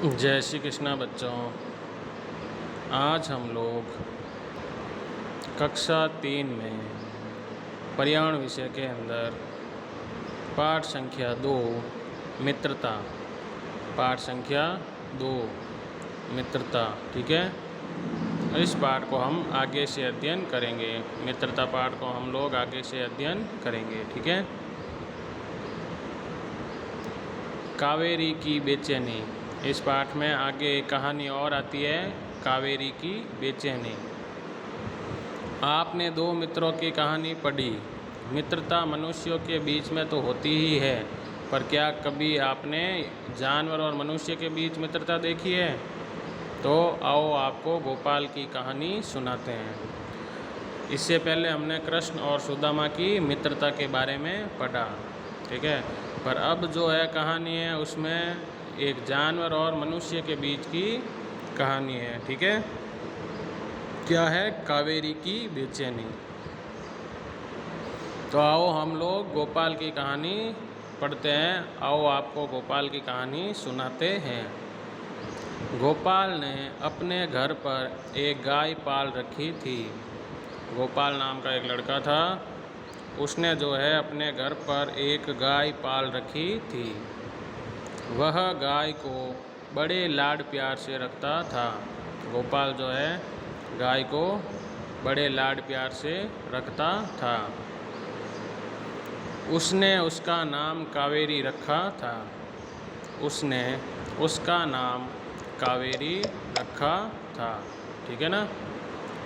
जय श्री कृष्णा बच्चों। आज हम लोग कक्षा 3 में पर्यावरण विषय के अंदर पाठ संख्या 2 मित्रता, पाठ संख्या 2 मित्रता, ठीक है। इस पाठ को हम आगे से अध्ययन करेंगे। मित्रता पाठ को हम लोग आगे से अध्ययन करेंगे, ठीक है। कावेरी की बेचैनी, इस पाठ में आगे एक कहानी और आती है, कावेरी की बेचैनी। आपने दो मित्रों की कहानी पढ़ी। मित्रता मनुष्यों के बीच में तो होती ही है, पर क्या कभी आपने जानवर और मनुष्य के बीच मित्रता देखी है? तो आओ आपको गोपाल की कहानी सुनाते हैं। इससे पहले हमने कृष्ण और सुदामा की मित्रता के बारे में पढ़ा, ठीक है। पर अब जो है कहानी है उसमें एक जानवर और मनुष्य के बीच की कहानी है, ठीक है। क्या है? कावेरी की बेचैनी। तो आओ हम लोग गोपाल की कहानी पढ़ते हैं। आओ आपको गोपाल की कहानी सुनाते हैं। गोपाल ने अपने घर पर एक गाय पाल रखी थी। गोपाल नाम का एक लड़का था, उसने जो है अपने घर पर एक गाय पाल रखी थी। वह गाय को बड़े लाड प्यार से रखता था। गोपाल जो है गाय को बड़े लाड प्यार से रखता था। उसने उसका नाम कावेरी रखा था। उसने उसका नाम कावेरी रखा था, ठीक है ना।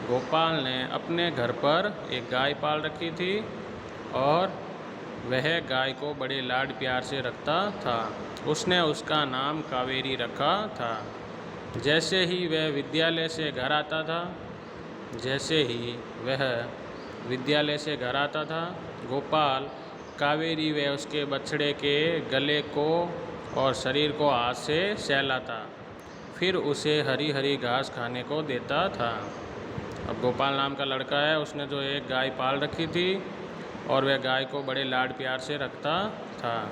गोपाल ने अपने घर पर एक गाय पाल रखी थी और वह गाय को बड़े लाड प्यार से रखता था। उसने उसका नाम कावेरी रखा था। जैसे ही वह विद्यालय से घर आता था, गोपाल कावेरी व उसके बछड़े के गले को और शरीर को हाथ से सहलाता, फिर उसे हरी हरी घास खाने को देता था। अब गोपाल नाम का लड़का है, उसने जो एक गाय पाल रखी थी और वह गाय को बड़े लाड प्यार से रखता था।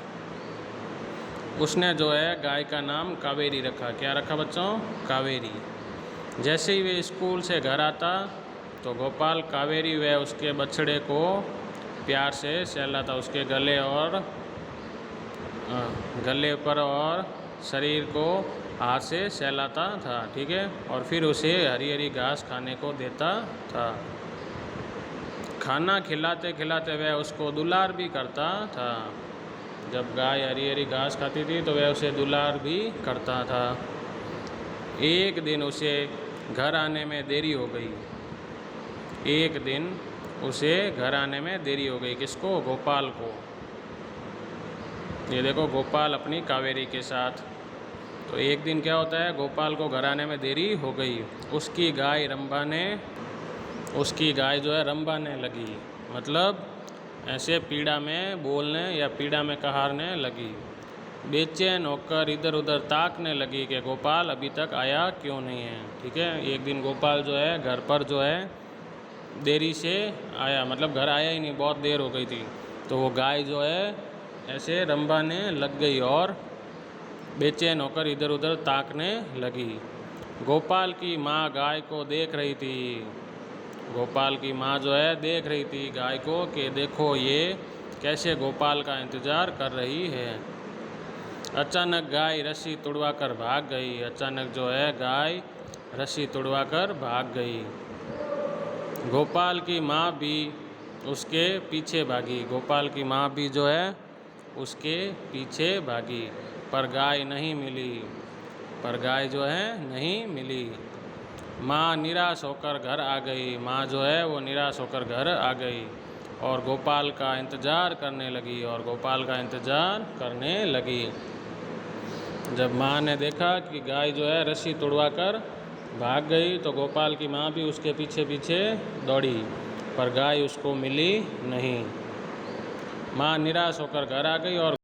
उसने जो है गाय का नाम कावेरी रखा। क्या रखा बच्चों? कावेरी। जैसे ही वे स्कूल से घर आता तो गोपाल कावेरी व उसके बछड़े को प्यार से सहलाता, उसके गले पर और शरीर को हाथ से सहलाता था, ठीक है। और फिर उसे हरी हरी घास खाने को देता था। खाना खिलाते खिलाते वह उसको दुलार भी करता था। जब गाय हरी हरी घास खाती थी तो वह उसे दुलार भी करता था। एक दिन उसे घर आने में देरी हो गई। किसको? गोपाल को। ये देखो गोपाल अपनी कावेरी के साथ। तो एक दिन क्या होता है, गोपाल को घर आने में देरी हो गई। उसकी गाय जो है रंबाने लगी, मतलब ऐसे पीड़ा में बोलने या पीड़ा में कहारने लगी। बेचैन होकर इधर उधर ताकने लगी कि गोपाल अभी तक आया क्यों नहीं है, ठीक है। एक दिन गोपाल जो है घर पर जो है देरी से आया, मतलब घर आया ही नहीं, बहुत देर हो गई थी। तो वो गाय जो है ऐसे रंबाने लग गई और बेचैन होकर इधर उधर ताकने लगी। गोपाल की माँ गाय को देख रही थी। गोपाल की माँ जो है देख रही थी गाय को कि देखो ये कैसे गोपाल का इंतज़ार कर रही है। अचानक गाय रस्सी तुड़वा कर भाग गई। गोपाल की माँ भी उसके पीछे भागी, पर गाय नहीं मिली। माँ निराश होकर घर आ गई और गोपाल का इंतज़ार करने लगी। जब माँ ने देखा कि गाय जो है रस्सी तुड़वा कर भाग गई तो गोपाल की माँ भी उसके पीछे पीछे दौड़ी, पर गाय उसको मिली नहीं। माँ निराश होकर घर आ गई और